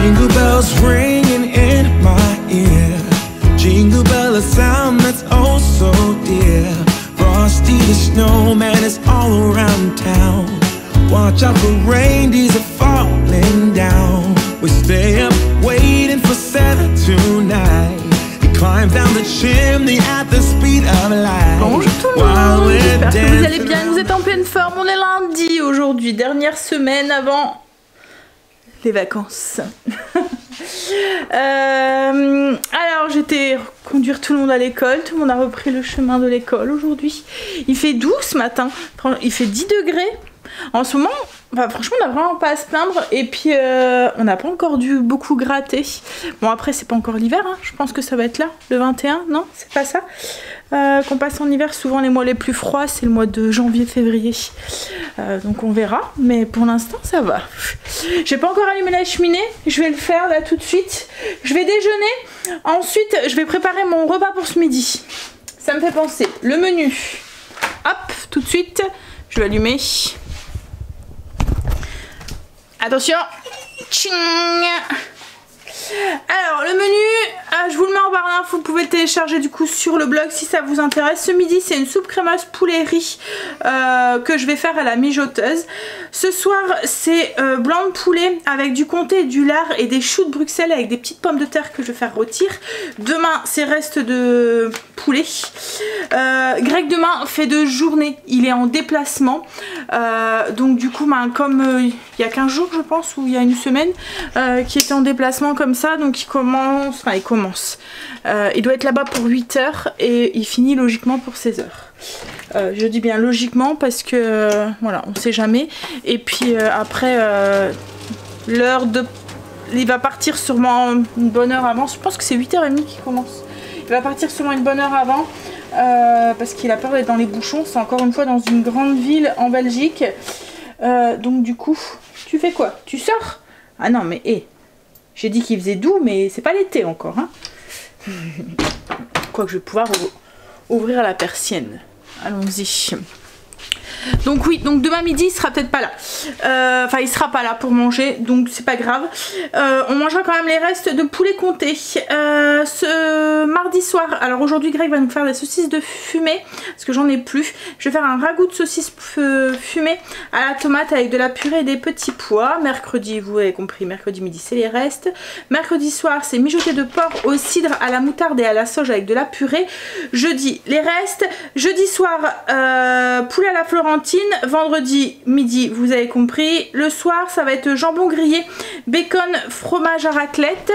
Jingle bells ringing in my ear. Jingle bell, a sound that's oh so dear. Frosty the snowman is all around town. Watch out for reindeers are falling down. We stay up waiting for Santa tonight. He climbs down the chimney at the speed of light. Bonjour tout le monde, j'espère que vous allez bien, que vous êtes en pleine forme. On est lundi aujourd'hui, dernière semaine avant les vacances. Alors j'étais conduire tout le monde à l'école, tout le monde a repris le chemin de l'école aujourd'hui. Il fait doux ce matin, il fait 10 degrés. En ce moment, enfin, franchement on n'a vraiment pas à se plaindre. Et puis on n'a pas encore dû beaucoup gratter. Bon après c'est pas encore l'hiver, hein. Je pense que ça va être là, le 21, non c'est pas ça qu'on passe en hiver. Souvent les mois les plus froids c'est le mois de janvier-février. Donc on verra, mais pour l'instant ça va. J'ai pas encore allumé la cheminée, je vais le faire là tout de suite. Je vais déjeuner, ensuite je vais préparer mon repas pour ce midi. Ça me fait penser, le menu. Hop, tout de suite, je vais allumer. Attention. Tching. Alors le menu, je vous le mets en barre d'infos, vous pouvez le télécharger du coup sur le blog si ça vous intéresse. Ce midi c'est une soupe crémeuse poulet riz que je vais faire à la mijoteuse. Ce soir c'est blanc de poulet avec du comté et du lard et des choux de Bruxelles avec des petites pommes de terre que je vais faire rôtir. Demain c'est reste de poulet. Greg demain fait de journée, il est en déplacement. Donc du coup comme il y a 15 jours je pense ou il y a une semaine qui était en déplacement comme ça, donc il commence, il doit être là-bas pour 8 h et il finit logiquement pour 16 h. Je dis bien logiquement parce que voilà, on sait jamais. Et puis après l'heure de... il va partir sûrement une bonne heure avant, je pense que c'est 8h30 qu'il commence. Il va partir sûrement une bonne heure avant parce qu'il a peur d'être dans les bouchons. C'est encore une fois dans une grande ville en Belgique. Donc du coup, tu fais quoi? Tu sors? Ah non mais hé, j'ai dit qu'il faisait doux mais c'est pas l'été encore hein. Quoique je vais pouvoir ouvrir la persienne. Allons-y. Donc oui, donc demain midi il sera peut-être pas là. Enfin il sera pas là pour manger, donc c'est pas grave. On mangera quand même les restes de poulet comté. Ce mardi soir, alors aujourd'hui Greg va nous faire des saucisses de fumée, parce que j'en ai plus. Je vais faire un ragoût de saucisses fumées à la tomate avec de la purée et des petits pois. Mercredi, vous avez compris, mercredi midi c'est les restes. Mercredi soir c'est mijoté de porc au cidre, à la moutarde et à la sauge avec de la purée. Jeudi les restes. Jeudi soir poulet à la Florentine. Vendredi midi vous avez compris. Le soir ça va être jambon grillé, bacon, fromage à raclette.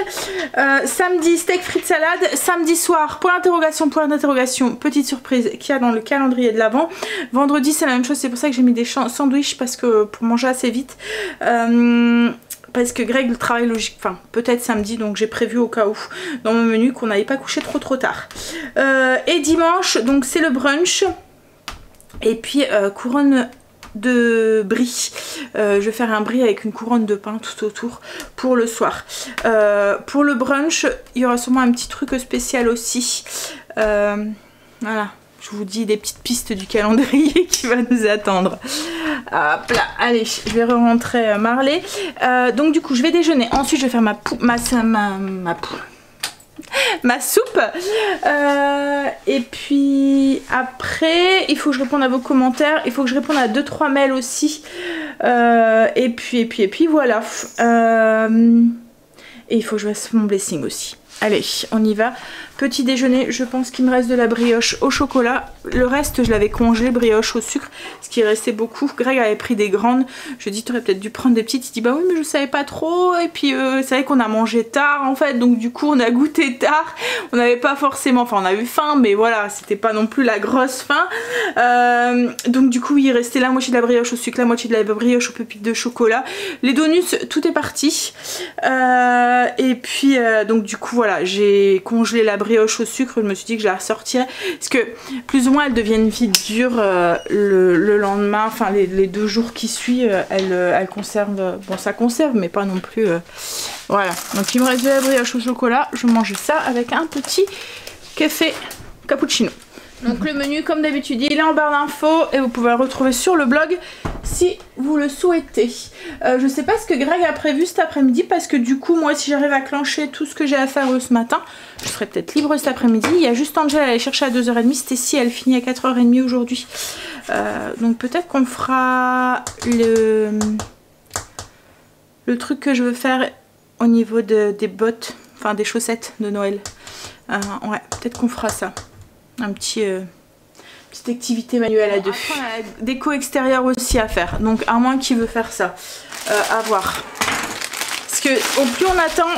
Samedi steak frites salade. Samedi soir point d'interrogation, petite surprise qu'il y a dans le calendrier de l'Avent. Vendredi c'est la même chose, c'est pour ça que j'ai mis des sandwichs parce que pour manger assez vite. Parce que Greg travaille logique, enfin peut-être samedi, donc j'ai prévu au cas où dans mon menu qu'on n'allait pas coucher trop tard. Et dimanche donc c'est le brunch. Et puis couronne de brie. Je vais faire un brie avec une couronne de pain tout autour pour le soir. Pour le brunch, il y aura sûrement un petit truc spécial aussi. Voilà, je vous dis des petites pistes du calendrier qui va nous attendre. Hop là, allez, je vais re-rentrer Marley. Donc du coup, je vais déjeuner. Ensuite, je vais faire ma soupe et puis après il faut que je réponde à vos commentaires, il faut que je réponde à 2-3 mails aussi et puis voilà et il faut que je fasse mon blessing aussi. Allez, on y va. Petit déjeuner, je pense qu'il me reste de la brioche au chocolat. Le reste, je l'avais congelé, brioche au sucre, ce qui restait beaucoup. Greg avait pris des grandes. Je dis, tu aurais peut-être dû prendre des petites. Il dit, bah oui, mais je savais pas trop. Et puis, c'est vrai qu'on a mangé tard, en fait. Donc, du coup, on a goûté tard. On n'avait pas forcément... Enfin, on a eu faim, mais voilà, c'était pas non plus la grosse faim. Donc, du coup, il restait la moitié de la brioche au sucre, la moitié de la brioche aux pépites de chocolat. Les donuts, tout est parti. Et puis, donc, du coup, voilà, j'ai congelé la brioche au sucre. Je me suis dit que je la ressortirais parce que plus ou moins elles deviennent vite dures le lendemain, enfin les 2 jours qui suivent. Elles conservent, bon ça conserve mais pas non plus voilà. Donc il me reste de la brioche au chocolat, je mange ça avec un petit café cappuccino. Donc le menu comme d'habitude il est en barre d'infos et vous pouvez le retrouver sur le blog si vous le souhaitez. Je sais pas ce que Greg a prévu cet après-midi parce que du coup moi si j'arrive à clencher tout ce que j'ai à faire ce matin, je serai peut-être libre cet après-midi. Il y a juste Angel à aller chercher à 2h30, Stécie elle finit à 4h30 aujourd'hui. Donc peut-être qu'on fera le truc que je veux faire au niveau des bottes, enfin des chaussettes de Noël. Ouais, peut-être qu'on fera ça. Un petit petite activité manuelle à deux. Après, on a la déco extérieure aussi à faire. Donc à moins qui veut faire ça. À voir. Parce que au plus on attend,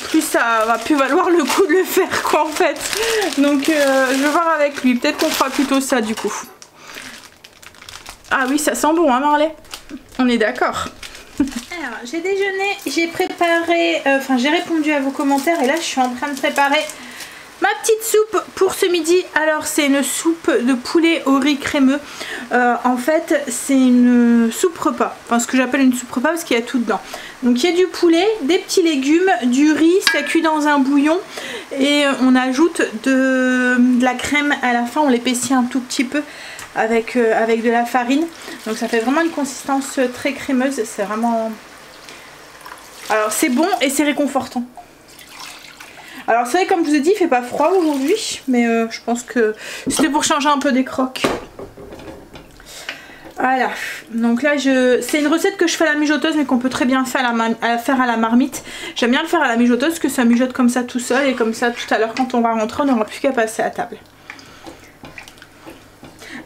plus ça va plus valoir le coup de le faire quoi en fait. Donc je vais voir avec lui. Peut-être qu'on fera plutôt ça du coup. Ah oui, ça sent bon hein Marley. On est d'accord. Alors j'ai déjeuné, j'ai préparé, j'ai répondu à vos commentaires et là je suis en train de préparer ma petite soupe pour ce midi. Alors c'est une soupe de poulet au riz crémeux. En fait c'est une soupe repas. Enfin ce que j'appelle une soupe repas parce qu'il y a tout dedans. Donc il y a du poulet, des petits légumes, du riz, ça cuit dans un bouillon. Et on ajoute de la crème à la fin, on l'épaissit un tout petit peu avec de la farine. Donc ça fait vraiment une consistance très crémeuse. C'est vraiment... Alors c'est bon et c'est réconfortant. Alors c'est vrai comme je vous ai dit il fait pas froid aujourd'hui mais je pense que c'était pour changer un peu des croques. Voilà, donc là c'est une recette que je fais à la mijoteuse mais qu'on peut très bien faire à la marmite. J'aime bien le faire à la mijoteuse parce que ça mijote comme ça tout seul et comme ça tout à l'heure quand on va rentrer on n'aura plus qu'à passer à table.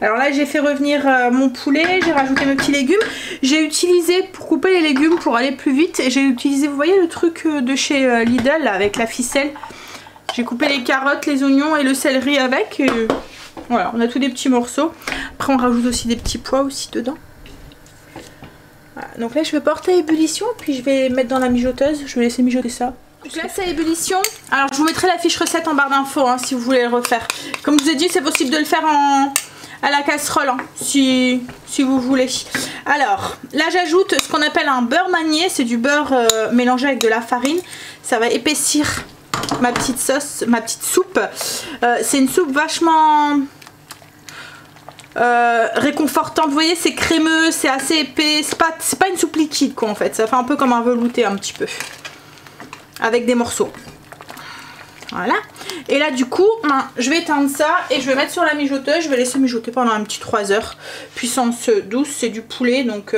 Alors là j'ai fait revenir mon poulet, j'ai rajouté mes petits légumes. J'ai utilisé pour couper les légumes pour aller plus vite. Et j'ai utilisé, vous voyez le truc de chez Lidl là, avec la ficelle. J'ai coupé les carottes, les oignons et le céleri avec. Et voilà, on a tous des petits morceaux. Après on rajoute aussi des petits pois aussi dedans. Voilà, donc là je vais porter à ébullition. Puis je vais mettre dans la mijoteuse. Je vais laisser mijoter ça. Donc là c'est à ébullition. Alors je vous mettrai la fiche recette en barre d'infos hein, si vous voulez le refaire. Comme je vous ai dit c'est possible de le faire à la casserole hein, si vous voulez. Alors là j'ajoute ce qu'on appelle un beurre manié. C'est du beurre mélangé avec de la farine. Ça va épaissir ma petite sauce, ma petite soupe. C'est une soupe vachement réconfortante. Vous voyez c'est crémeux, c'est assez épais. C'est pas une soupe liquide quoi en fait. Ça fait un peu comme un velouté un petit peu. Avec des morceaux. Voilà. Et là du coup je vais éteindre ça et je vais mettre sur la mijoteuse. Je vais laisser mijoter pendant un petit 3 heures. Puissance douce, c'est du poulet donc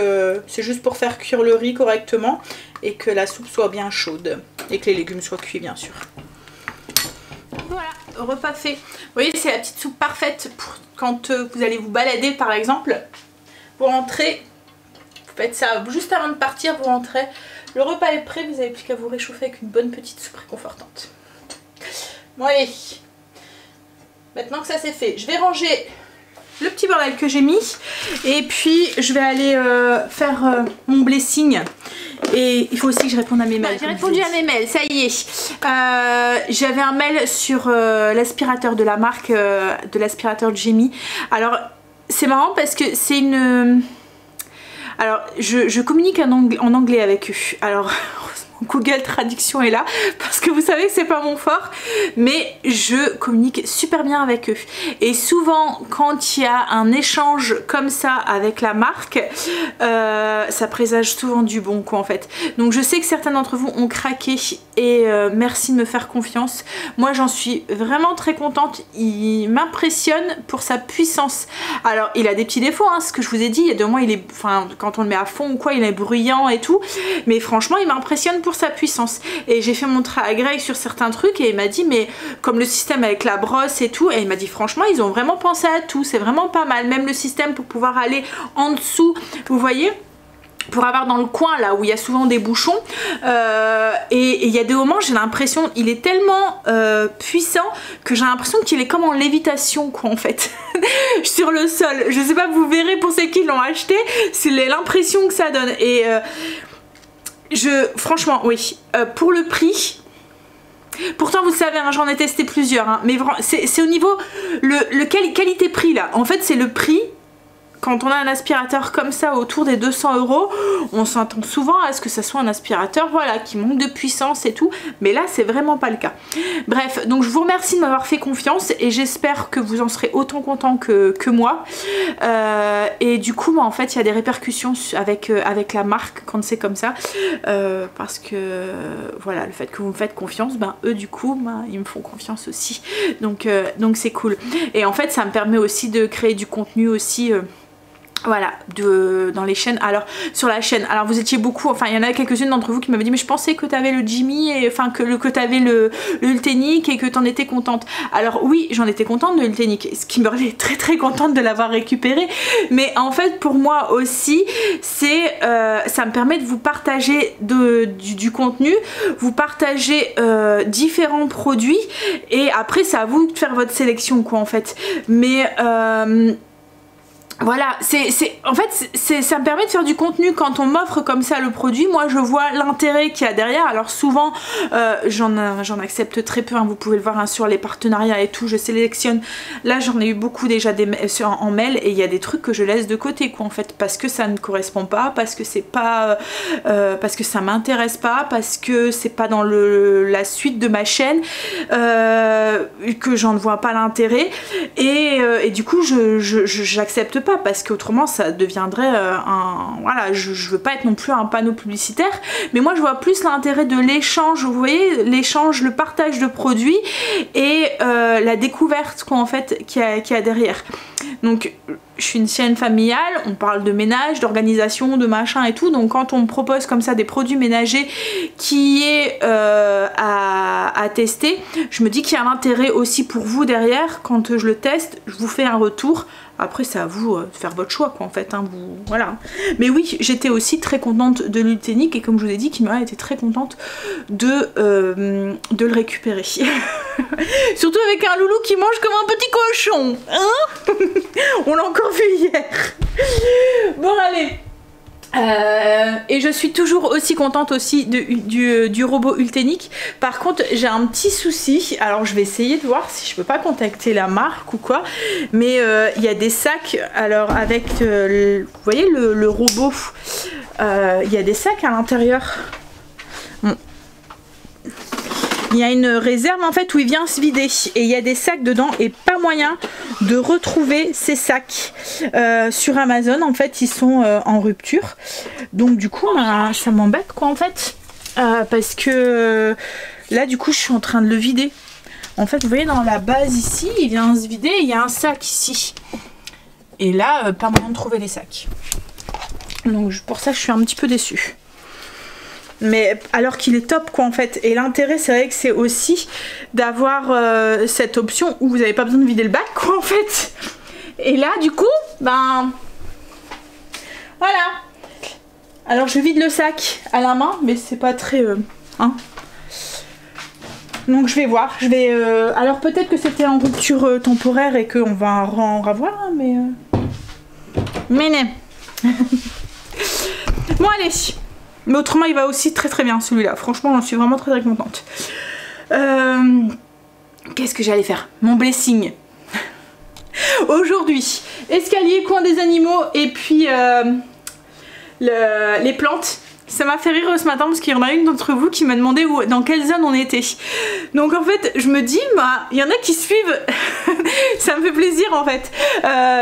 c'est juste pour faire cuire le riz correctement et que la soupe soit bien chaude et que les légumes soient cuits bien sûr. Voilà, repas fait. Vous voyez c'est la petite soupe parfaite pour quand vous allez vous balader par exemple. Vous rentrez, vous faites ça juste avant de partir, vous rentrez. Le repas est prêt, vous n'avez plus qu'à vous réchauffer avec une bonne petite soupe réconfortante. Bon allez, maintenant que ça c'est fait, je vais ranger le petit bordel que j'ai mis et puis je vais aller faire mon blessing. Et il faut aussi que je réponde à mes mails. J'ai répondu à mes mails, ça y est. J'avais un mail sur l'aspirateur de la marque, de l'aspirateur Jamie. Alors c'est marrant parce que c'est une... Alors je communique en anglais avec eux. Alors Google Traduction est là parce que vous savez que c'est pas mon fort, mais je communique super bien avec eux et souvent quand il y a un échange comme ça avec la marque ça présage souvent du bon quoi en fait. Donc je sais que certains d'entre vous ont craqué et merci de me faire confiance. Moi j'en suis vraiment très contente, il m'impressionne pour sa puissance. Alors il a des petits défauts hein, ce que je vous ai dit, il y a 2 mois il est, enfin quand on le met à fond ou quoi il est bruyant et tout, mais franchement il m'impressionne pour sa puissance. Et j'ai fait montrer à Greg sur certains trucs et il m'a dit mais comme le système avec la brosse et tout, et il m'a dit franchement ils ont vraiment pensé à tout, c'est vraiment pas mal, même le système pour pouvoir aller en dessous, vous voyez, pour avoir dans le coin là où il y a souvent des bouchons et il y a des moments j'ai l'impression il est tellement puissant que j'ai l'impression qu'il est comme en lévitation quoi en fait sur le sol. Je sais pas, vous verrez pour ceux qui l'ont acheté, c'est l'impression que ça donne et franchement oui, pour le prix, pourtant vous le savez hein, j'en ai testé plusieurs hein, mais c'est au niveau le qualité-prix là, en fait c'est le prix quand on a un aspirateur comme ça autour des 200 €, on s'attend souvent à ce que ça soit un aspirateur, voilà, qui manque de puissance et tout, mais là c'est vraiment pas le cas. Bref, donc je vous remercie de m'avoir fait confiance et j'espère que vous en serez autant content que moi. Et du coup, en fait, il y a des répercussions avec la marque quand c'est comme ça, parce que voilà, le fait que vous me faites confiance, ben eux du coup, ben, ils me font confiance aussi, donc c'est cool. Et en fait, ça me permet aussi de créer du contenu aussi. Voilà, dans les chaînes. Alors sur la chaîne, alors vous étiez beaucoup, enfin il y en a quelques-unes d'entre vous qui m'avaient dit mais je pensais que tu avais le Jimmy, et enfin que tu avais le Ultenic et que tu en étais contente. Alors oui, j'en étais contente de l'Ultenic, ce qui me rendait très très contente de l'avoir récupéré, mais en fait pour moi aussi c'est ça me permet de vous partager du contenu, vous partager différents produits, et après c'est à vous de faire votre sélection quoi en fait. Mais voilà, en fait ça me permet de faire du contenu quand on m'offre comme ça le produit. Moi je vois l'intérêt qu'il y a derrière. Alors souvent j'en accepte très peu, hein, vous pouvez le voir, hein, sur les partenariats et tout, je sélectionne. Là j'en ai eu beaucoup déjà en mail, et il y a des trucs que je laisse de côté quoi en fait, parce que ça ne correspond pas, parce que c'est pas parce que ça m'intéresse pas, parce que c'est pas dans la suite de ma chaîne, que j'en vois pas l'intérêt, et du coup j'accepte pas, parce qu'autrement ça deviendrait voilà, je veux pas être non plus un panneau publicitaire. Mais moi je vois plus l'intérêt de l'échange, vous voyez, l'échange, le partage de produits et la découverte quoi en fait qu'il y a derrière. Donc je suis une chaîne familiale, on parle de ménage, d'organisation, de machin et tout, donc quand on me propose comme ça des produits ménagers qui est à tester, je me dis qu'il y a un intérêt aussi pour vous derrière. Quand je le teste, je vous fais un retour. Après c'est à vous de faire votre choix quoi en fait, hein, voilà. Mais oui, j'étais aussi très contente de l'Ultenic, et comme je vous ai dit, Kimera était très contente de le récupérer. Surtout avec un loulou qui mange comme un petit cochon, hein. On l'a encore vu hier. Bon allez. Et je suis toujours aussi contente aussi du robot Ultenic. Par contre j'ai un petit souci, alors je vais essayer de voir si je peux pas contacter la marque ou quoi, mais il y a des sacs, alors avec vous voyez le robot, il y a des sacs à l'intérieur. Bon. Il y a une réserve en fait où il vient se vider, et il y a des sacs dedans, et pas moyen de retrouver ces sacs sur Amazon. En fait ils sont en rupture, donc du coup bah, ça m'embête quoi en fait, parce que là du coup je suis en train de le vider. En fait vous voyez dans la base ici il vient se vider, il y a un sac ici, et là pas moyen de trouver les sacs, donc pour ça je suis un petit peu déçue. Mais alors qu'il est top quoi en fait, et l'intérêt c'est vrai que c'est aussi d'avoir cette option où vous n'avez pas besoin de vider le bac quoi en fait. Et là du coup ben voilà, alors je vide le sac à la main, mais c'est pas très hein. Donc je vais voir, alors peut-être que c'était en rupture temporaire et qu'on va en revoir, hein, mais non. Bon allez. Mais autrement il va aussi très très bien celui-là, franchement j'en suis vraiment très très contente. Qu'est-ce que j'allais faire? Mon blessing. Aujourd'hui, escalier, coin des animaux, et puis les plantes. Ça m'a fait rire ce matin parce qu'il y en a une d'entre vous qui m'a demandé dans quelle zone on était. Donc en fait je me dis, bah il y en a qui suivent, ça me fait plaisir en fait.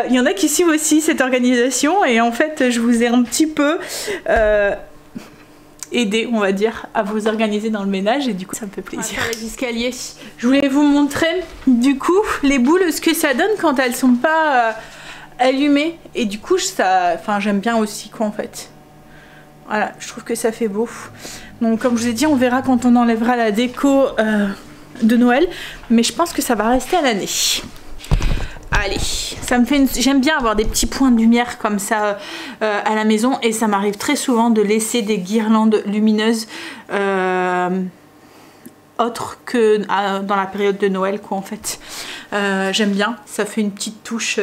Il y en a qui suivent aussi cette organisation, et en fait je vous ai un petit peu aider on va dire à vous organiser dans le ménage, et du coup ça me fait plaisir. Les escaliers, je voulais vous montrer du coup les boules, ce que ça donne quand elles sont pas allumées, et du coup enfin j'aime bien aussi quoi en fait. Voilà, je trouve que ça fait beau. Donc comme je vous ai dit, on verra quand on enlèvera la déco de Noël, mais je pense que ça va rester à l'année. Allez, ça me fait j'aime bien avoir des petits points de lumière comme ça à la maison, et ça m'arrive très souvent de laisser des guirlandes lumineuses autres que dans la période de Noël quoi en fait. J'aime bien, ça fait une petite touche.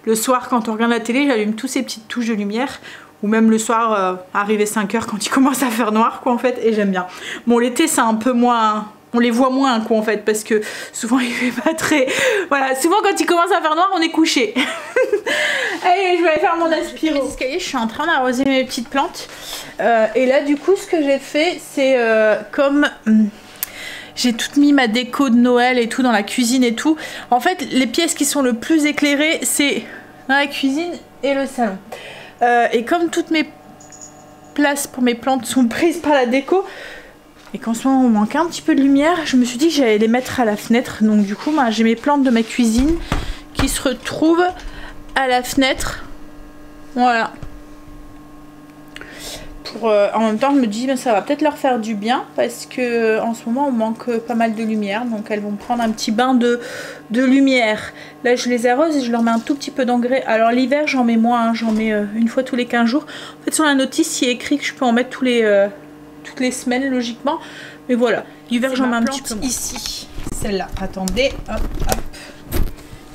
Le soir quand on regarde la télé, j'allume tous ces petites touches de lumière, ou même le soir arrivé 5 h quand il commence à faire noir quoi en fait, et j'aime bien. Bon l'été c'est un peu moins on les voit moins quoi en fait, parce que souvent il fait pas très... Voilà, souvent quand il commence à faire noir on est couché. Allez, je vais aller faire mon aspiro. Je suis en train d'arroser mes petites plantes. Et là du coup ce que j'ai fait c'est comme... j'ai tout mis ma déco de Noël et tout dans la cuisine et tout. En fait les pièces qui sont le plus éclairées c'est dans la cuisine et le salon. Et comme toutes mes places pour mes plantes sont prises par la déco, et qu'en ce moment on manque un petit peu de lumière, je me suis dit que j'allais les mettre à la fenêtre. Donc du coup j'ai mes plantes de ma cuisine qui se retrouvent à la fenêtre. Voilà. En même temps je me dis ça va peut-être leur faire du bien, parce que en ce moment on manque pas mal de lumière, donc elles vont prendre un petit bain de lumière. Là je les arrose et je leur mets un tout petit peu d'engrais. Alors l'hiver j'en mets moins, hein, j'en mets une fois tous les 15 jours. En fait sur la notice il est écrit que je peux en mettre toutes les semaines logiquement, mais voilà, l'hiver j'en mets un petit peu moins. Ici, celle-là, attendez, hop hop,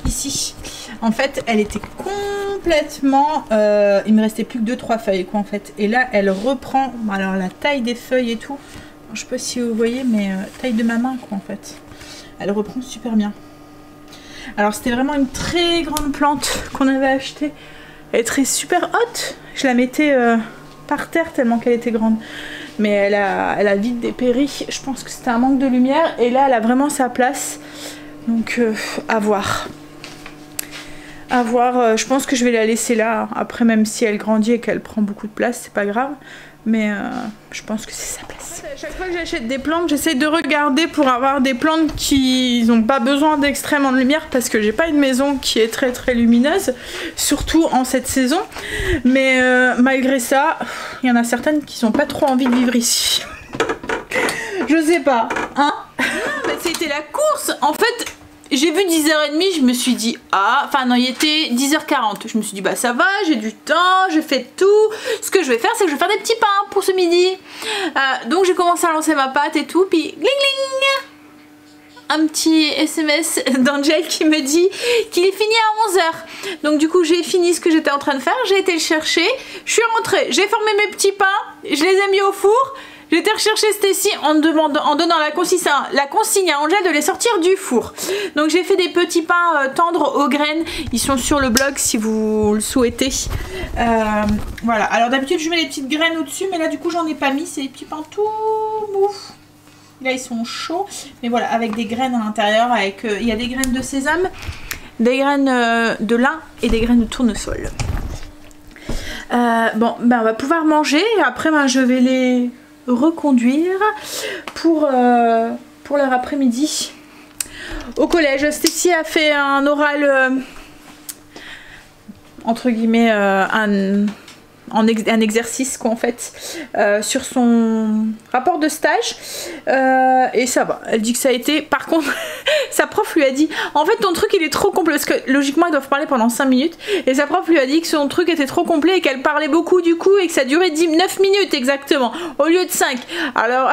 ici. En fait elle était complètement, il me restait plus que 2-3 feuilles quoi en fait, et là elle reprend, alors la taille des feuilles et tout, je sais pas si vous voyez, mais taille de ma main quoi en fait, elle reprend super bien. Alors c'était vraiment une très grande plante qu'on avait achetée, elle était super haute, je la mettais par terre tellement qu'elle était grande, mais elle a vite dépéri, je pense que c'était un manque de lumière, et là elle a vraiment sa place, donc à voir. À voir, je pense que je vais la laisser là. Après, même si elle grandit et qu'elle prend beaucoup de place, c'est pas grave. Mais je pense que c'est sa place. À chaque fois que j'achète des plantes, j'essaie de regarder pour avoir des plantes qui n'ont pas besoin d'extrêmement de lumière, parce que j'ai pas une maison qui est très très lumineuse, surtout en cette saison. Mais malgré ça, il y en a certaines qui n'ont pas trop envie de vivre ici. Je sais pas, hein. Non, mais c'était la course. En fait, j'ai vu 10h30, je me suis dit, enfin non, il était 10h40. Je me suis dit, bah ça va, j'ai du temps, j'ai fait tout. Ce que je vais faire, c'est que je vais faire des petits pains pour ce midi. Donc j'ai commencé à lancer ma pâte et tout, puis gling gling, un petit SMS d'Angel qui me dit qu'il est fini à 11h. Donc du coup j'ai fini ce que j'étais en train de faire, j'ai été le chercher, je suis rentrée, j'ai formé mes petits pains, je les ai mis au four. J'ai été rechercher Stacy en donnant la consigne à Angèle de les sortir du four. Donc j'ai fait des petits pains tendres aux graines. Ils sont sur le blog si vous le souhaitez. Voilà. Alors d'habitude je mets les petites graines au-dessus, mais là du coup j'en ai pas mis. C'est des petits pains tout mous. Là ils sont chauds. Mais voilà, avec des graines à l'intérieur. Il y a des graines de sésame, des graines de lin et des graines de tournesol. Bon, ben on va pouvoir manger. Après je vais les reconduire pour leur après-midi au collège. Stacy a fait un oral entre guillemets un exercice quoi en fait sur son rapport de stage et ça va, elle dit que ça a été. Par contre sa prof lui a dit en fait ton truc il est trop complet, parce que logiquement ils doivent parler pendant 5 minutes, et sa prof lui a dit que son truc était trop complet et qu'elle parlait beaucoup du coup et que ça durait 9 minutes exactement au lieu de 5. Alors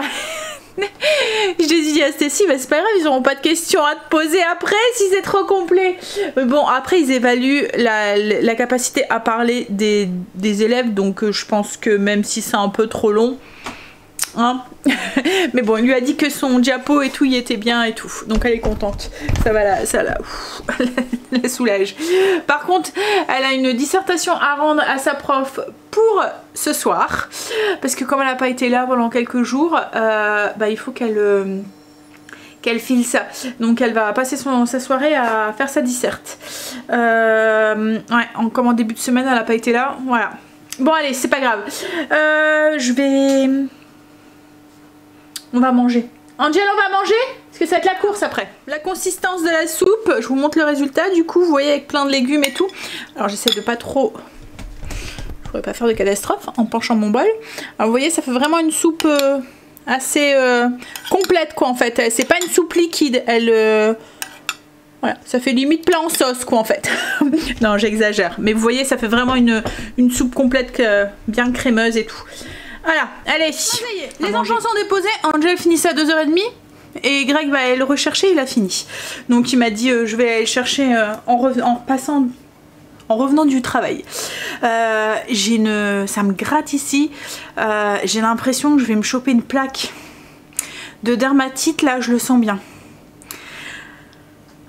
je les ai dit à Stacy, bah c'est pas grave, ils auront pas de questions à te poser après si c'est trop complet. Mais bon, après ils évaluent la capacité à parler des élèves, donc je pense que même si c'est un peu trop long, hein. Mais bon, il lui a dit que son diapo et tout y était bien et tout, donc elle est contente. Ça va la soulage. Par contre, elle a une dissertation à rendre à sa prof pour ce soir, parce que comme elle n'a pas été là pendant quelques jours, bah, il faut qu'elle file ça. Donc elle va passer sa soirée à faire sa disserte. Ouais, comme en début de semaine elle n'a pas été là, voilà. Bon allez, c'est pas grave. On va manger. Angel, on va manger? Parce que ça va être la course après. La consistance de la soupe, je vous montre le résultat. Du coup, vous voyez, avec plein de légumes et tout. Alors j'essaie de pas trop... Je pourrais pas faire de catastrophe en penchant mon bol. Alors vous voyez, ça fait vraiment une soupe assez complète quoi en fait. C'est pas une soupe liquide. Voilà, ça fait limite plat en sauce quoi en fait. Non, j'exagère. Mais vous voyez, ça fait vraiment une soupe complète bien crémeuse et tout. Voilà, allez. Les enfants sont déposés. Angel finissait à 2h30 et Greg va aller le rechercher, il a fini. Donc il m'a dit je vais aller le chercher en revenant du travail. Ça me gratte ici. J'ai l'impression que je vais me choper une plaque de dermatite là, je le sens bien.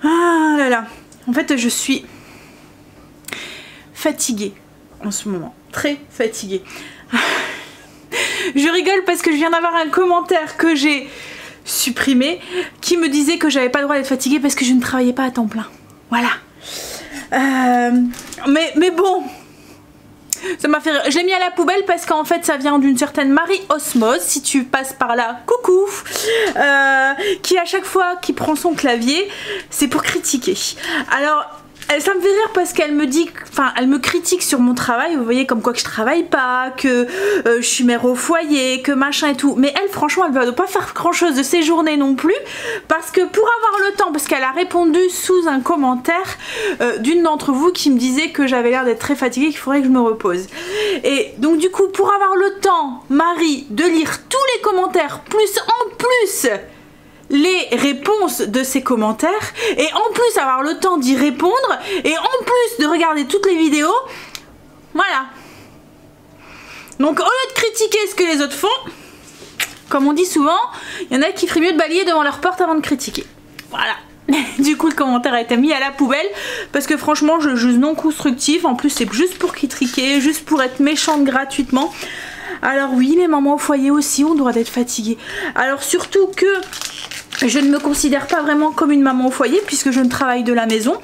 Ah là là, en fait je suis fatiguée en ce moment, très fatiguée. Je rigole parce que je viens d'avoir un commentaire que j'ai supprimé qui me disait que j'avais pas le droit d'être fatiguée parce que je ne travaillais pas à temps plein. Voilà. Mais bon, ça m'a fait rire. Je l'ai mis à la poubelle parce qu'en fait ça vient d'une certaine Marie Osmose, si tu passes par là, coucou, qui à chaque fois qu'il prend son clavier, c'est pour critiquer. Alors ça me fait rire parce qu'elle me dit, enfin elle me critique sur mon travail, vous voyez, comme quoi que je travaille pas, que je suis mère au foyer, que machin et tout. Mais elle franchement elle ne doit pas faire grand chose de ses journées non plus, parce que pour avoir le temps, parce qu'elle a répondu sous un commentaire d'une d'entre vous qui me disait que j'avais l'air d'être très fatiguée, qu'il faudrait que je me repose. Et donc du coup pour avoir le temps, Marie, de lire tous les commentaires, plus en plus les réponses de ces commentaires, et en plus avoir le temps d'y répondre, et en plus de regarder toutes les vidéos, voilà. Donc au lieu de critiquer ce que les autres font, comme on dit souvent, il y en a qui feraient mieux de balayer devant leur porte avant de critiquer. Voilà. Du coup le commentaire a été mis à la poubelle parce que franchement je le juge non constructif. En plus c'est juste pour critiquer, juste pour être méchante gratuitement. Alors oui, les mamans au foyer aussi ont le droit d'être fatiguées. Alors surtout que je ne me considère pas vraiment comme une maman au foyer puisque je ne travaille de la maison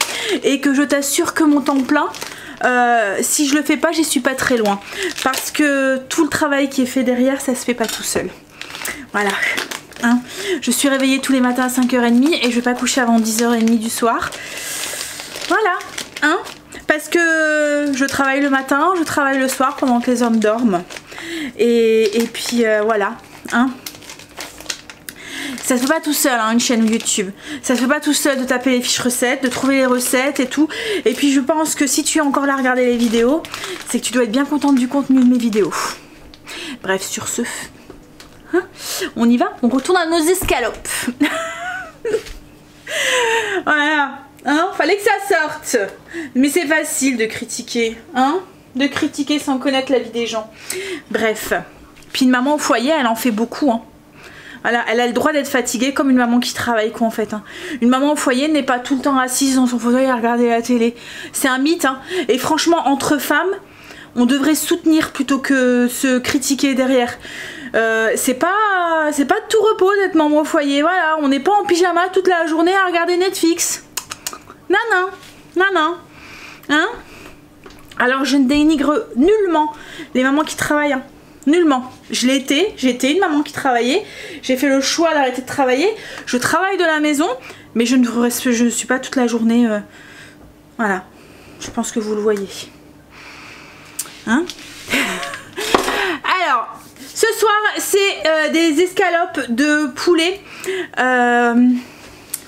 et que je t'assure que mon temps plein, si je le fais pas, j'y suis pas très loin. Parce que tout le travail qui est fait derrière, ça se fait pas tout seul. Voilà. Hein, je suis réveillée tous les matins à 5h30 et je vais pas coucher avant 10h30 du soir. Voilà. Hein, parce que je travaille le matin, je travaille le soir pendant que les hommes dorment. Et puis voilà. Hein. Ça se fait pas tout seul, hein, une chaîne YouTube. Ça se fait pas tout seul de taper les fiches recettes, de trouver les recettes et tout. Et puis je pense que si tu es encore là à regarder les vidéos, c'est que tu dois être bien contente du contenu de mes vidéos. Bref, sur ce, hein, on y va, on retourne à nos escalopes. Voilà, hein, fallait que ça sorte. Mais c'est facile de critiquer, hein, de critiquer sans connaître la vie des gens. Bref, puis une maman au foyer, elle en fait beaucoup, hein. Voilà, elle a le droit d'être fatiguée comme une maman qui travaille quoi en fait. Hein. Une maman au foyer n'est pas tout le temps assise dans son fauteuil à regarder la télé. C'est un mythe. Hein. Et franchement, entre femmes, on devrait soutenir plutôt que se critiquer derrière. C'est pas de tout repos d'être maman au foyer. Voilà, on n'est pas en pyjama toute la journée à regarder Netflix. Non, non, non, non. Hein? Alors je ne dénigre nullement les mamans qui travaillent. Hein. Nullement. Je l'ai été, j'ai été une maman qui travaillait, j'ai fait le choix d'arrêter de travailler, je travaille de la maison, mais je ne suis pas toute la journée, voilà, je pense que vous le voyez. Hein? Alors, ce soir, c'est des escalopes de poulet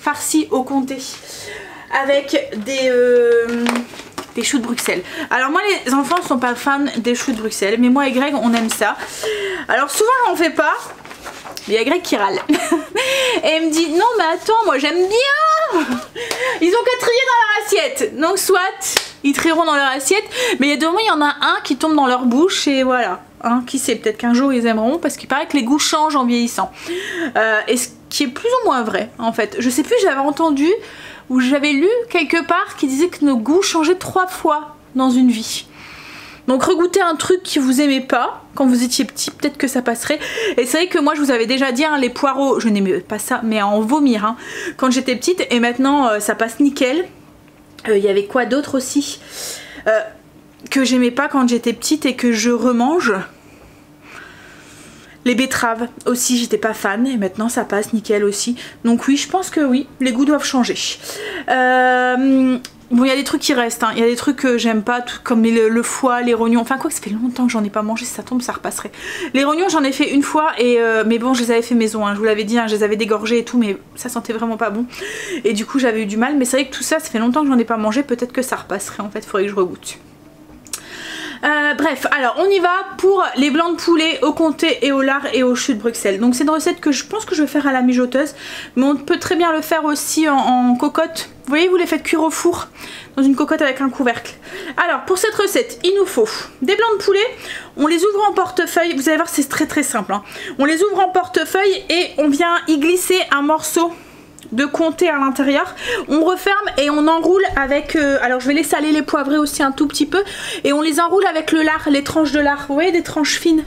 farcies au comté, avec des choux de Bruxelles. Alors moi les enfants ne sont pas fans des choux de Bruxelles, mais moi et Greg on aime ça. Alors souvent j'en fais pas, mais il y a Greg qui râle. Et elle me dit non mais attends, moi j'aime bien. Ils ont qu'à trier dans leur assiette. Donc soit ils trieront dans leur assiette, mais il y a deux moments il y en a un qui tombe dans leur bouche et voilà. Hein, qui sait, peut-être qu'un jour ils aimeront parce qu'il paraît que les goûts changent en vieillissant. Et ce qui est plus ou moins vrai en fait. Je sais plus, j'avais entendu où j'avais lu quelque part qui disait que nos goûts changeaient 3 fois dans une vie. Donc regoûter un truc que vous aimez pas quand vous étiez petit, peut-être que ça passerait. Et c'est vrai que moi je vous avais déjà dit, hein, les poireaux, je n'aimais pas ça, mais à en vomir hein, quand j'étais petite. Et maintenant ça passe nickel. Il y avait quoi d'autre aussi que j'aimais pas quand j'étais petite et que je remange. Les betteraves aussi, j'étais pas fan et maintenant ça passe nickel aussi. Donc oui, je pense que oui, les goûts doivent changer. Bon, il y a des trucs qui restent, hein. Il y a des trucs que j'aime pas, tout comme le foie, les rognons. Enfin quoi que ça fait longtemps que j'en ai pas mangé, si ça tombe ça repasserait. Les rognons j'en ai fait une fois, et mais bon je les avais fait maison, hein. Je vous l'avais dit, hein, je les avais dégorgés et tout, mais ça sentait vraiment pas bon. Et du coup j'avais eu du mal, mais c'est vrai que tout ça, ça fait longtemps que j'en ai pas mangé, peut-être que ça repasserait en fait, faudrait que je regoute. Bref, alors on y va pour les blancs de poulet au comté et au lard et au chou de Bruxelles. Donc c'est une recette que je pense que je vais faire à la mijoteuse, mais on peut très bien le faire aussi en cocotte. Vous voyez, vous les faites cuire au four dans une cocotte avec un couvercle. Alors pour cette recette, il nous faut des blancs de poulet. On les ouvre en portefeuille. Vous allez voir, c'est très simple, hein. On les ouvre en portefeuille et on vient y glisser un morceau de comté à l'intérieur. On referme et on enroule avec alors je vais les saler, les poivrer aussi un tout petit peu, et on les enroule avec le lard, les tranches de lard. Vous voyez, des tranches fines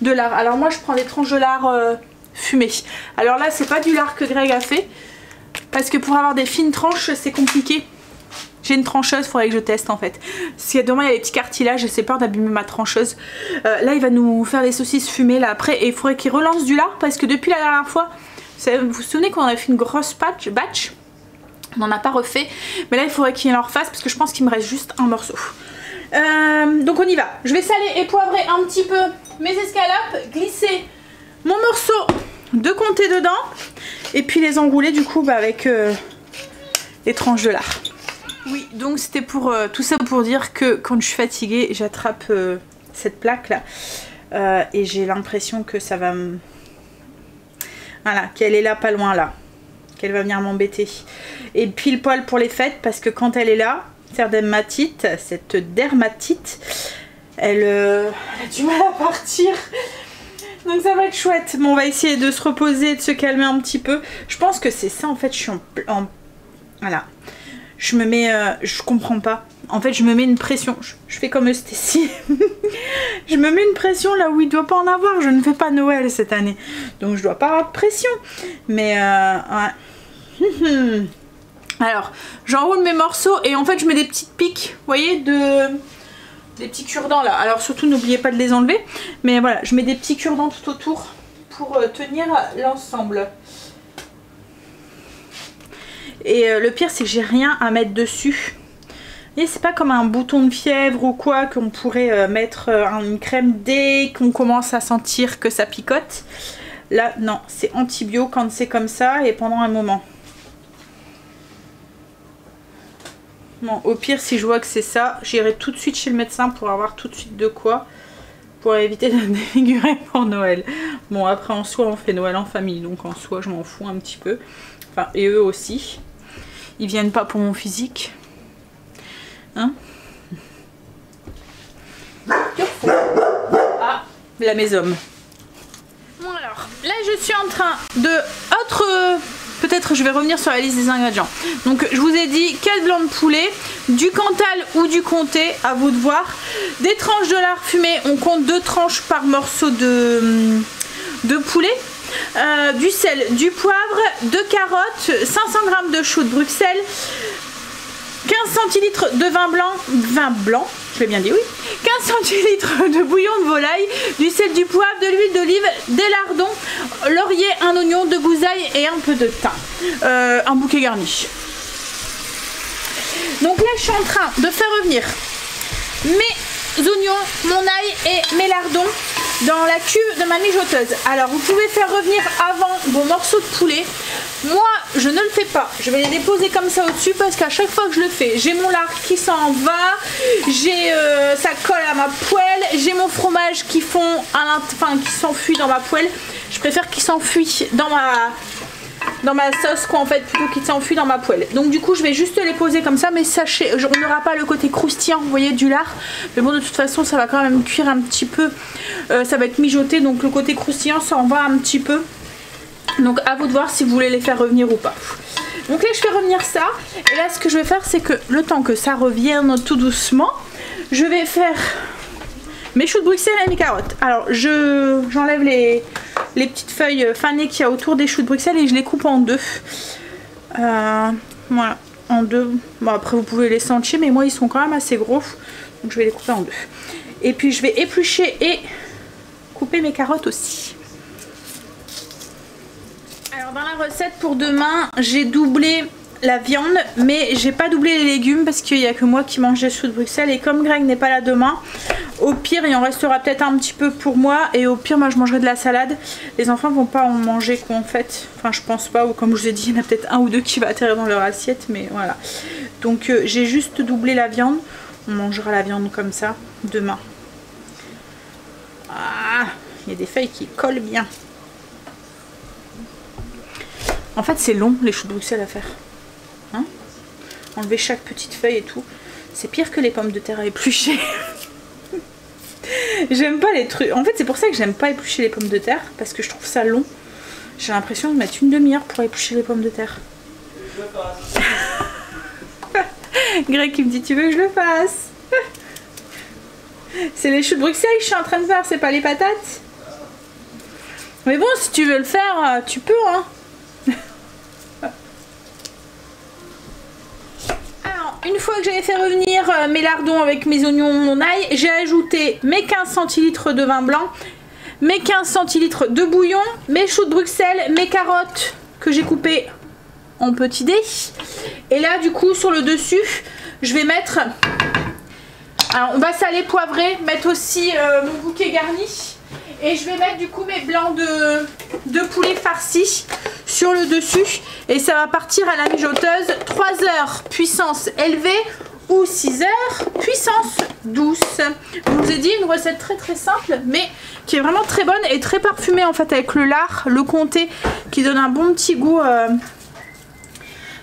de lard. Alors moi je prends des tranches de lard fumées. Alors là c'est pas du lard que Greg a fait, parce que pour avoir des fines tranches c'est compliqué. J'ai une trancheuse, il faudrait que je teste en fait. Si demain il y a des petits cartilages, j'ai peur d'abîmer ma trancheuse. Là il va nous faire des saucisses fumées là après, et il faudrait qu'il relance du lard, parce que depuis la dernière fois, vous vous souvenez qu'on avait fait une grosse batch, on n'en a pas refait, mais là il faudrait qu'il en refasse, parce que je pense qu'il me reste juste un morceau. Donc on y va. Je vais saler et poivrer un petit peu mes escalopes, glisser mon morceau de comté dedans, et puis les enrouler du coup avec les tranches de lard. Oui, donc c'était pour tout ça pour dire que quand je suis fatiguée, j'attrape cette plaque là, et j'ai l'impression que ça va me... Voilà, qu'elle est là, pas loin là, qu'elle va venir m'embêter. Et pile poil pour les fêtes, parce que quand elle est là, cette dermatite, elle a du mal à partir. Donc ça va être chouette. Bon, on va essayer de se reposer, de se calmer un petit peu. Je pense que c'est ça en fait, je suis voilà. Je me mets... je comprends pas. En fait, je me mets une pression. Je fais comme Stécie. Je me mets une pression là où il doit pas en avoir. Je ne fais pas Noël cette année, donc je dois pas avoir de pression. Mais ouais. Alors, j'enroule mes morceaux et en fait, je mets des petites piques, vous voyez, des petits cure-dents là. Alors surtout, n'oubliez pas de les enlever. Mais voilà, je mets des petits cure-dents tout autour pour tenir l'ensemble. Et le pire, c'est que j'ai rien à mettre dessus. Et c'est pas comme un bouton de fièvre ou quoi qu'on pourrait mettre une crème dès qu'on commence à sentir que ça picote. Là, non, c'est antibio quand c'est comme ça et pendant un moment. Bon, au pire, si je vois que c'est ça, j'irai tout de suite chez le médecin pour avoir tout de suite de quoi, pour éviter de défigurer pour Noël. Bon, après en soi, on fait Noël en famille, donc en soi, je m'en fous un petit peu. Enfin, et eux aussi. Ils viennent pas pour mon physique. Hein? Ah, la maison. Bon alors, là je suis en train de... peut-être je vais revenir sur la liste des ingrédients. Donc je vous ai dit 4 blancs de poulet, du Cantal ou du comté, à vous de voir. Des tranches de lard fumé, on compte 2 tranches par morceau de poulet. Du sel, du poivre, 2 carottes, 500 g de chou de Bruxelles, 15 centilitres de vin blanc, je l'ai bien dit, oui, 15 centilitres de bouillon de volaille, du sel, du poivre, de l'huile d'olive, des lardons, laurier, un oignon, de gousaille et un peu de thym, un bouquet garni. Donc là je suis en train de faire revenir mes oignons, mon ail et mes lardons dans la cuve de ma mijoteuse. Alors vous pouvez faire revenir avant vos morceaux de poulet. Moi je ne le fais pas, je vais les déposer comme ça au dessus, parce qu'à chaque fois que je le fais, j'ai mon lard qui s'en va, j'ai ça colle à ma poêle, j'ai mon fromage qui qui s'enfuit dans ma poêle. Je préfère qu'il s'enfuit dans ma sauce quoi en fait, plutôt qu'il s'enfuit dans ma poêle. Donc du coup je vais juste les poser comme ça, mais sachez, on n'aura pas le côté croustillant, vous voyez, du lard. Mais bon, de toute façon ça va quand même cuire un petit peu, ça va être mijoté, donc le côté croustillant ça en va un petit peu. Donc à vous de voir si vous voulez les faire revenir ou pas. Donc là je fais revenir ça, et là ce que je vais faire c'est que le temps que ça revienne tout doucement, je vais faire mes choux de Bruxelles et mes carottes. Alors j'enlève les petites feuilles fanées qu'il y a autour des choux de Bruxelles et je les coupe en 2. Voilà, en 2. Bon après vous pouvez les sentir, mais moi ils sont quand même assez gros, donc je vais les couper en 2. Et puis je vais éplucher et couper mes carottes aussi. Alors dans la recette pour demain, j'ai doublé la viande, mais j'ai pas doublé les légumes parce qu'il n'y a que moi qui mange des choux de Bruxelles, et comme Greg n'est pas là demain, au pire il en restera peut-être un petit peu pour moi, et au pire moi je mangerai de la salade. Les enfants vont pas en manger quoi en fait, enfin je pense pas, ou comme je vous ai dit il y en a peut-être un ou deux qui va atterrir dans leur assiette, mais voilà. Donc j'ai juste doublé la viande, on mangera la viande comme ça demain. Il y a des feuilles qui collent bien. En fait, c'est long les choux de Bruxelles à faire. Hein? Enlever chaque petite feuille et tout. C'est pire que les pommes de terre à éplucher. J'aime pas les trucs. En fait, c'est pour ça que j'aime pas éplucher les pommes de terre. Parce que je trouve ça long. J'ai l'impression de mettre une demi-heure pour éplucher les pommes de terre. Greg qui me dit, tu veux que je le fasse? C'est les choux de Bruxelles que je suis en train de faire, c'est pas les patates. Mais bon, si tu veux le faire, tu peux, hein. Alors, une fois que j'avais fait revenir mes lardons avec mes oignons, mon ail, j'ai ajouté mes 15 centilitres de vin blanc, mes 15 centilitres de bouillon, mes choux de Bruxelles, mes carottes que j'ai coupées en petits dés. Et là, du coup, sur le dessus, je vais mettre... Alors, on va saler, poivrer, mettre aussi mon bouquet garni. Et je vais mettre du coup mes blancs de poulet farcis sur le dessus. Et ça va partir à la mijoteuse. 3 heures puissance élevée ou 6 heures puissance douce. Je vous ai dit une recette très très simple mais qui est vraiment très bonne et très parfumée en fait avec le lard, le comté qui donne un bon petit goût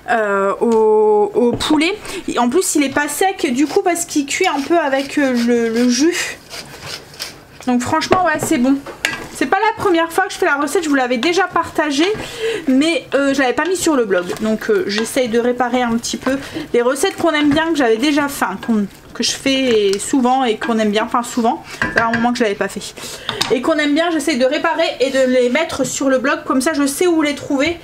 au poulet. En plus il est pas sec du coup parce qu'il cuit un peu avec le jus. Donc franchement ouais c'est bon. C'est pas la première fois que je fais la recette, je vous l'avais déjà partagée, mais je l'avais pas mis sur le blog. Donc j'essaye de réparer un petit peu les recettes qu'on aime bien, que j'avais déjà fait, que je fais souvent et qu'on aime bien, enfin souvent, c'est un moment que je l'avais pas fait. Et qu'on aime bien, j'essaye de réparer et de les mettre sur le blog, comme ça je sais où les trouver.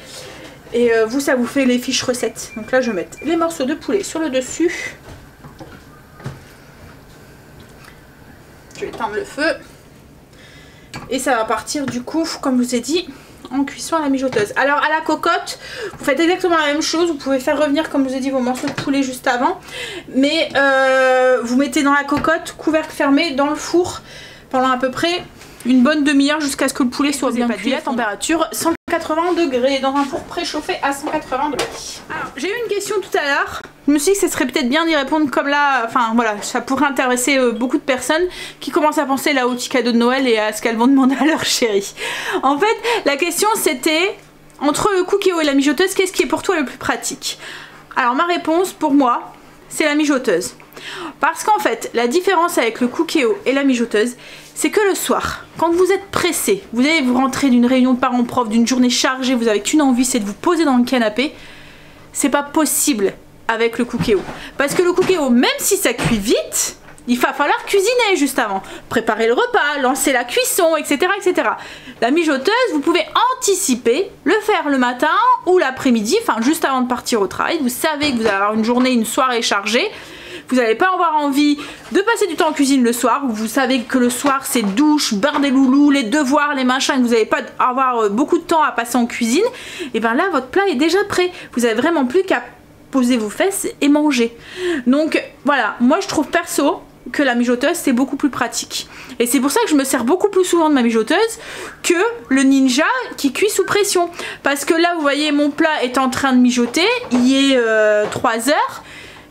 Et vous, ça vous fait les fiches recettes. Donc là je vais mettre les morceaux de poulet sur le dessus. Je vais éteindre le feu. Et ça va partir du coup, comme je vous ai dit, en cuisson à la mijoteuse. Alors à la cocotte, vous faites exactement la même chose. Vous pouvez faire revenir, comme je vous ai dit, vos morceaux de poulet juste avant. Mais vous mettez dans la cocotte, couvercle fermé, dans le four pendant à peu près une bonne demi-heure jusqu'à ce que le poulet soit bien cuit à température 180 degrés dans un four préchauffé à 180 degrés. Alors j'ai eu une question tout à l'heure. Je me suis dit que ce serait peut-être bien d'y répondre comme là, enfin voilà, ça pourrait intéresser beaucoup de personnes qui commencent à penser là au petit cadeau de Noël et à ce qu'elles vont demander à leur chéri. En fait, la question c'était, entre le Cookéo et la mijoteuse, qu'est-ce qui est pour toi le plus pratique? Alors ma réponse pour moi, c'est la mijoteuse. Parce qu'en fait, la différence avec le Cookéo et la mijoteuse, c'est que le soir, quand vous êtes pressé, vous allez vous rentrer d'une réunion de parents-prof, d'une journée chargée, vous avez qu'une envie, c'est de vous poser dans le canapé, c'est pas possible avec le Cookéo. Parce que le Cookéo, même si ça cuit vite, il va falloir cuisiner juste avant, préparer le repas, lancer la cuisson, etc. etc. La mijoteuse, vous pouvez anticiper, le faire le matin ou l'après-midi, enfin juste avant de partir au travail. Vous savez que vous allez avoir une journée, une soirée chargée. Vous n'allez pas avoir envie de passer du temps en cuisine le soir, où vous savez que le soir c'est douche, bain des loulous, les devoirs, les machins, que vous n'allez pas avoir beaucoup de temps à passer en cuisine. Et bien là, votre plat est déjà prêt. Vous n'avez vraiment plus qu'à poser vos fesses et manger. Donc voilà, moi je trouve perso que la mijoteuse c'est beaucoup plus pratique. Et c'est pour ça que je me sers beaucoup plus souvent de ma mijoteuse que le Ninja qui cuit sous pression. Parce que là, vous voyez, mon plat est en train de mijoter, il est 3 heures.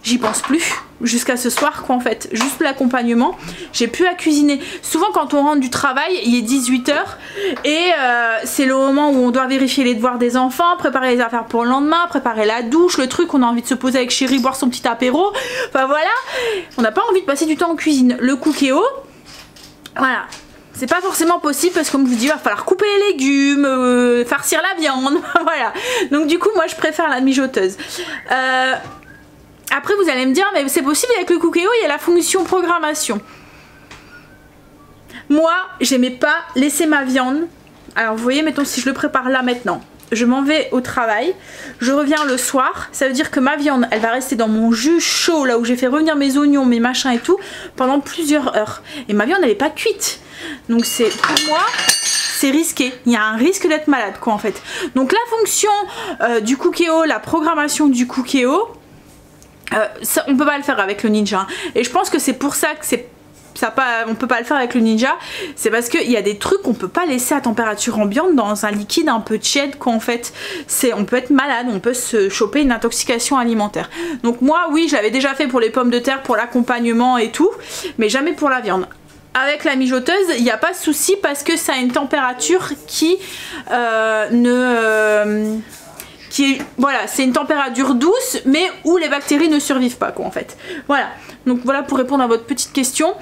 J'y pense plus jusqu'à ce soir quoi en fait, juste l'accompagnement, j'ai plus à cuisiner. Souvent quand on rentre du travail, il est 18 h et c'est le moment où on doit vérifier les devoirs des enfants, préparer les affaires pour le lendemain, préparer la douche, le truc, on a envie de se poser avec chéri, boire son petit apéro, enfin voilà, on n'a pas envie de passer du temps en cuisine. Le Cookéo, voilà, c'est pas forcément possible parce que comme je vous dis, il va falloir couper les légumes, farcir la viande, voilà. Donc du coup moi je préfère la mijoteuse. Après vous allez me dire, mais c'est possible avec le Cookéo, il y a la fonction programmation. Moi, j'aimais pas laisser ma viande. Alors vous voyez, mettons si je le prépare là maintenant, je m'en vais au travail, je reviens le soir, ça veut dire que ma viande, elle va rester dans mon jus chaud, là où j'ai fait revenir mes oignons, mes machins et tout, pendant plusieurs heures. Et ma viande, elle n'est pas cuite. Donc c'est, pour moi, c'est risqué. Il y a un risque d'être malade, quoi, en fait. Donc la fonction du Cookéo, la programmation du Cookéo, ça, on peut pas le faire avec le Ninja. Et je pense que c'est pour ça que on peut pas le faire avec le Ninja. C'est parce qu'il y a des trucs qu'on peut pas laisser à température ambiante dans un liquide un peu tiède quoi en fait. On peut être malade, on peut se choper une intoxication alimentaire. Donc moi oui, je l'avais déjà fait pour les pommes de terre, pour l'accompagnement et tout, mais jamais pour la viande. avec la mijoteuse, il n'y a pas de souci parce que ça a une température qui voilà, c'est une température douce mais où les bactéries ne survivent pas quoi en fait. Voilà, donc voilà pour répondre à votre petite question.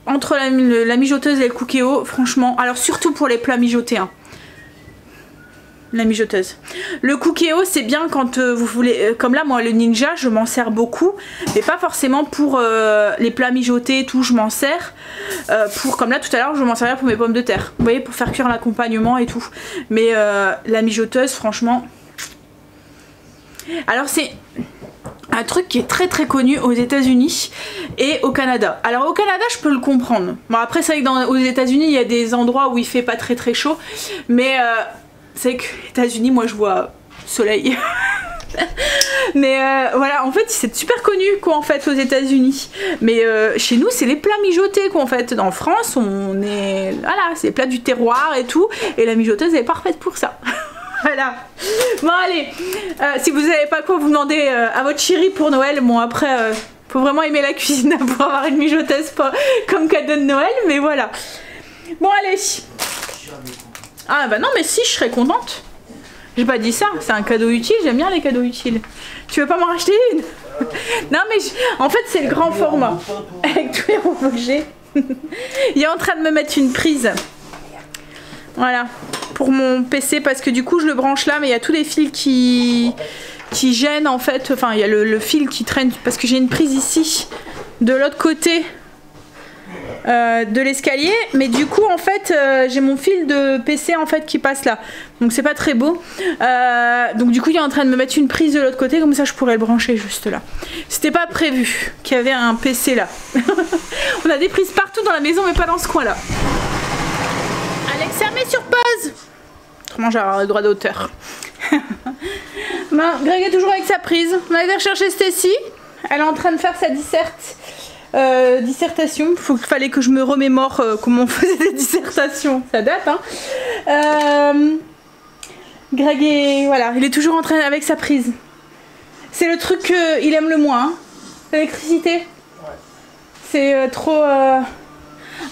Entre la mijoteuse et le Cookéo, franchement, alors surtout pour les plats mijotés, hein. La mijoteuse. Le Cookéo c'est bien quand vous voulez, comme là moi le Ninja je m'en sers beaucoup, mais pas forcément pour les plats mijotés et tout, je m'en sers pour, comme là tout à l'heure je m'en servir pour mes pommes de terre, vous voyez, pour faire cuire l'accompagnement et tout, mais la mijoteuse franchement, alors c'est un truc qui est très très connu aux États-Unis et au Canada. Alors au Canada je peux le comprendre, bon après c'est vrai que aux États-Unis il y a des endroits où il fait pas très très chaud, mais c'est que les États-Unis, moi je vois soleil. Mais voilà, en fait c'est super connu quoi en fait aux États-Unis. Mais chez nous c'est les plats mijotés quoi en fait. En France on est, voilà, c'est les plats du terroir et tout. Et la mijoteuse est parfaite pour ça. Voilà. Bon allez, si vous savez pas quoi vous demandez à votre chérie pour Noël. Bon après, faut vraiment aimer la cuisine pour avoir une mijoteuse comme cadeau de Noël. Mais voilà. Bon allez. Ah bah non mais si, je serais contente. J'ai pas dit ça, c'est un cadeau utile, j'aime bien les cadeaux utiles. Tu veux pas m'en racheter une? Non mais en fait c'est le grand format. Avec tous les robots que j'ai. Il est en train de me mettre une prise. Voilà. Pour mon PC parce que du coup je le branche là mais il y a tous les fils qui gênent en fait. Enfin il y a le fil qui traîne parce que j'ai une prise ici de l'autre côté. De l'escalier, mais du coup en fait j'ai mon fil de PC en fait qui passe là, donc c'est pas très beau, donc du coup il est en train de me mettre une prise de l'autre côté, comme ça je pourrais le brancher juste là. C'était pas prévu qu'il y avait un PC là. On a des prises partout dans la maison mais pas dans ce coin là. Alexa, mets sur pause, autrement j'aurai le droit d'auteur. Bon, Greg est toujours avec sa prise. On va aller chercher Stacy, elle est en train de faire sa dissertation. Fallait que je me remémore comment on faisait des dissertations, ça date hein. Greg est, voilà, il est toujours en train avec sa prise. C'est le truc qu'il aime le moins hein. L'électricité, ouais. C'est trop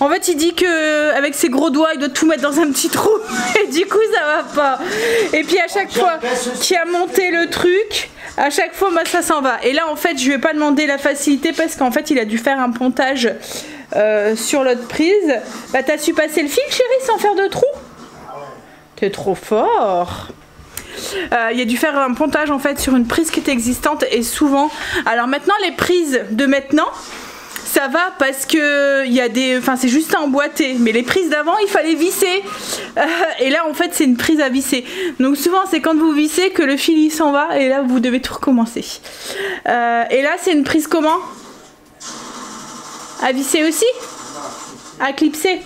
en fait il dit que avec ses gros doigts il doit tout mettre dans un petit trou et du coup ça va pas, et puis à chaque fois qu'il a monté le truc, à chaque fois bah, ça s'en va. Et là en fait je lui ai pas demandé la facilité parce qu'en fait il a dû faire un pontage sur l'autre prise. Bah t'as su passer le fil chérie sans faire de trou? T'es trop fort. Il a dû faire un pontage en fait sur une prise qui était existante et souvent, alors maintenant les prises de maintenant ça va parce que il y a des, enfin c'est juste emboîté, mais les prises d'avant il fallait visser et là en fait c'est une prise à visser, donc souvent c'est quand vous vissez que le fil il s'en va et là vous devez tout recommencer. Et là c'est une prise comment? À visser aussi? À clipser?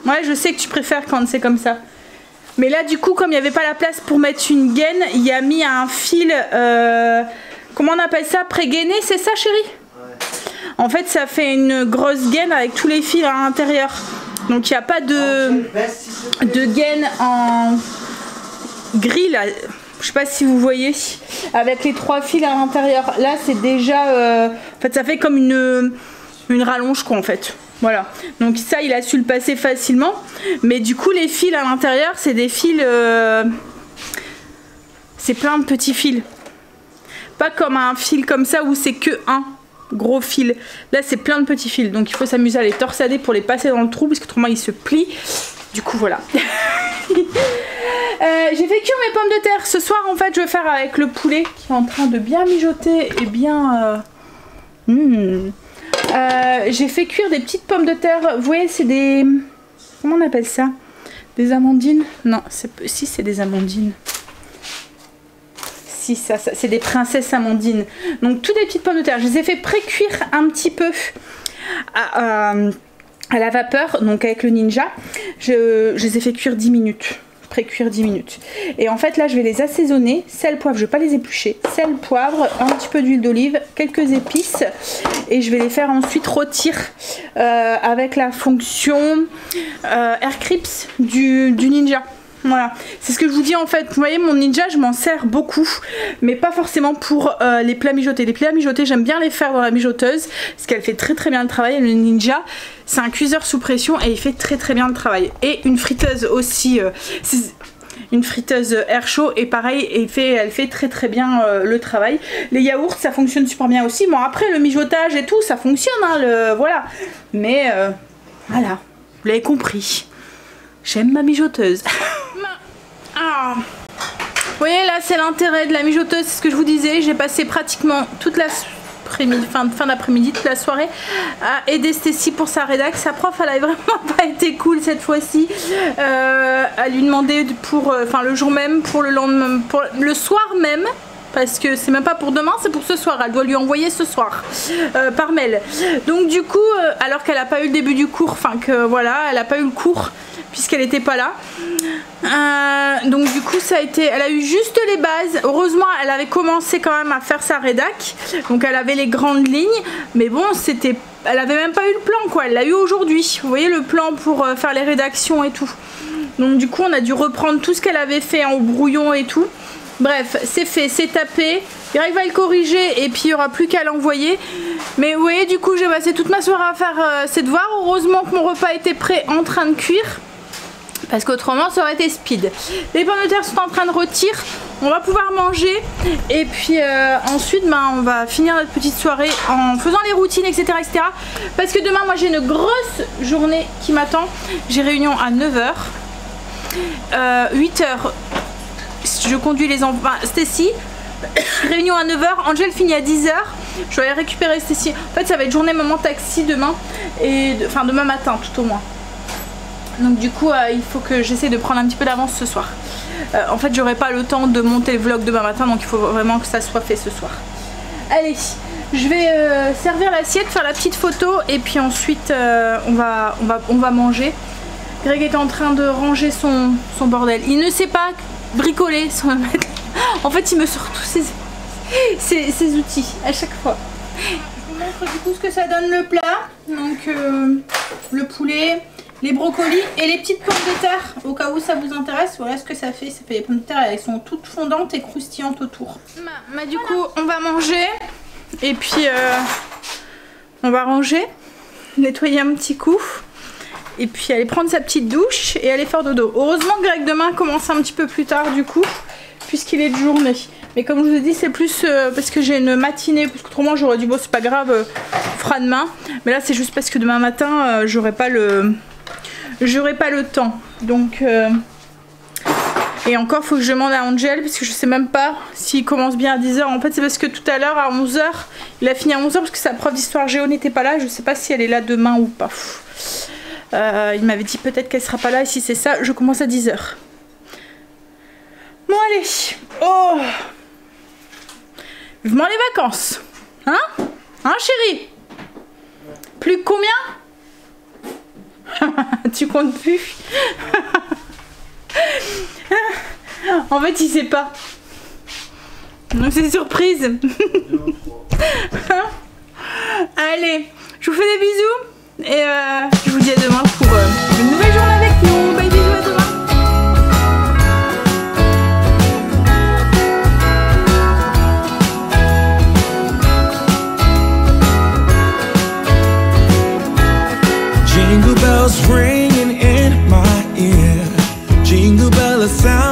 Ouais je sais que tu préfères quand c'est comme ça, mais là du coup comme il n'y avait pas la place pour mettre une gaine, il a mis un fil comment on appelle ça? Pré-gainé, c'est ça chérie? Ouais. En fait ça fait une grosse gaine avec tous les fils à l'intérieur. Donc il n'y a pas de gaine en gris là. Je sais pas si vous voyez. Avec les 3 fils à l'intérieur. Là c'est déjà... en fait ça fait comme une rallonge quoi en fait. Voilà. Donc ça il a su le passer facilement. Mais du coup les fils à l'intérieur c'est des fils... c'est plein de petits fils. Pas comme un fil comme ça où c'est que un gros fil. Là c'est plein de petits fils. Donc il faut s'amuser à les torsader pour les passer dans le trou parce que autrement ils se plient. Du coup voilà. J'ai fait cuire mes pommes de terre. Ce soir en fait je vais faire avec le poulet qui est en train de bien mijoter et bien... j'ai fait cuire des petites pommes de terre. Vous voyez c'est des... Comment on appelle ça? Des amandines? Non, si c'est des amandines. Si, ça c'est des princesses amandines. Donc toutes des petites pommes de terre. Je les ai fait pré-cuire un petit peu à la vapeur, donc avec le Ninja. Je les ai fait cuire 10 minutes. Pré-cuire 10 minutes. Et en fait là je vais les assaisonner. Sel, poivre, je ne vais pas les éplucher. Sel, poivre, un petit peu d'huile d'olive, quelques épices. Et je vais les faire ensuite rôtir avec la fonction Air Crips du Ninja. Voilà, c'est ce que je vous dis en fait. Vous voyez, mon Ninja, je m'en sers beaucoup, mais pas forcément pour les plats mijotés. Les plats mijotés, j'aime bien les faire dans la mijoteuse, parce qu'elle fait très bien le travail. Et le Ninja, c'est un cuiseur sous pression et il fait très bien le travail. Et une friteuse aussi, une friteuse air chaud, et pareil, elle fait très bien le travail. Les yaourts, ça fonctionne super bien aussi. Bon, après, le mijotage et tout, ça fonctionne, hein, voilà. Mais voilà, vous l'avez compris. J'aime ma mijoteuse. Ah. Vous voyez, là, c'est l'intérêt de la mijoteuse, c'est ce que je vous disais. J'ai passé pratiquement toute la fin d'après-midi, toute la soirée à aider Stécie pour sa rédac. Sa prof, elle a vraiment pas été cool cette fois-ci. À lui demander pour, le jour même, pour le lendemain, pour le soir même. Parce que c'est même pas pour demain, c'est pour ce soir. Elle doit lui envoyer ce soir par mail. Donc du coup, alors qu'elle n'a pas eu le début du cours, enfin que voilà, elle n'a pas eu le cours puisqu'elle n'était pas là. Donc du coup, ça a été, elle a eu juste les bases. Heureusement, elle avait commencé quand même à faire sa rédac. Donc elle avait les grandes lignes. Mais bon, c'était, elle avait même pas eu le plan quoi. Elle l'a eu aujourd'hui. Vous voyez le plan pour faire les rédactions et tout. Donc du coup, on a dû reprendre tout ce qu'elle avait fait en brouillon et tout. Bref, c'est fait, c'est tapé. Greg va le corriger et puis il n'y aura plus qu'à l'envoyer. Mais vous voyez, du coup, j'ai passé toute ma soirée à faire ses devoirs. Heureusement que mon repas était prêt, en train de cuire. Parce qu'autrement, ça aurait été speed. Les pommes de terre sont en train de rôtir. On va pouvoir manger. Et puis ensuite, on va finir notre petite soirée en faisant les routines, etc. etc. Parce que demain, moi, j'ai une grosse journée qui m'attend. J'ai réunion à 9h. 8h. Je conduis les enfants, Stécie, réunion à 9h, Angèle finit à 10h, je vais aller récupérer Stécie. En fait ça va être journée maman taxi demain, enfin demain matin tout au moins. Donc du coup il faut que j'essaie de prendre un petit peu d'avance ce soir. En fait j'aurai pas le temps de monter le vlog demain matin, donc il faut vraiment que ça soit fait ce soir. Allez, je vais servir l'assiette, faire la petite photo et puis ensuite on va manger. Greg est en train de ranger son bordel. Il ne sait pas bricoler sans me mettre... En fait il me sort tous ses outils à chaque fois. Je vous montre du coup ce que ça donne le plat. Donc le poulet, les brocolis et les petites pommes de terre au cas où ça vous intéresse. Voilà ce que ça fait. Ça fait les pommes de terre, elles sont toutes fondantes et croustillantes autour. Du coup on va manger et puis on va ranger, nettoyer un petit coup. Et puis aller prendre sa petite douche et aller faire dodo. Heureusement que Greg demain commence un petit peu plus tard du coup, puisqu'il est de journée. Mais comme je vous ai dit, c'est plus parce que j'ai une matinée, parce qu'autrement j'aurais dit bon c'est pas grave, on fera demain. Mais là c'est juste parce que demain matin j'aurai pas le temps. Donc et encore faut que je demande à Angel, parce que je sais même pas s'il commence bien à 10h. En fait c'est parce que tout à l'heure à 11h, il a fini à 11h parce que sa prof d'histoire géo n'était pas là. Je sais pas si elle est là demain ou pas. Il m'avait dit peut-être qu'elle sera pas là, et si c'est ça, je commence à 10h. Bon allez. Oh, vivement les vacances. Hein chérie? Plus que combien? Tu comptes plus? En fait il sait pas. Donc c'est surprise. Allez, je vous fais des bisous. Et je vous dis à demain pour une nouvelle journée avec nous. Bye, bisous, à demain. Jingle bells ringing in my ear. Jingle bell sound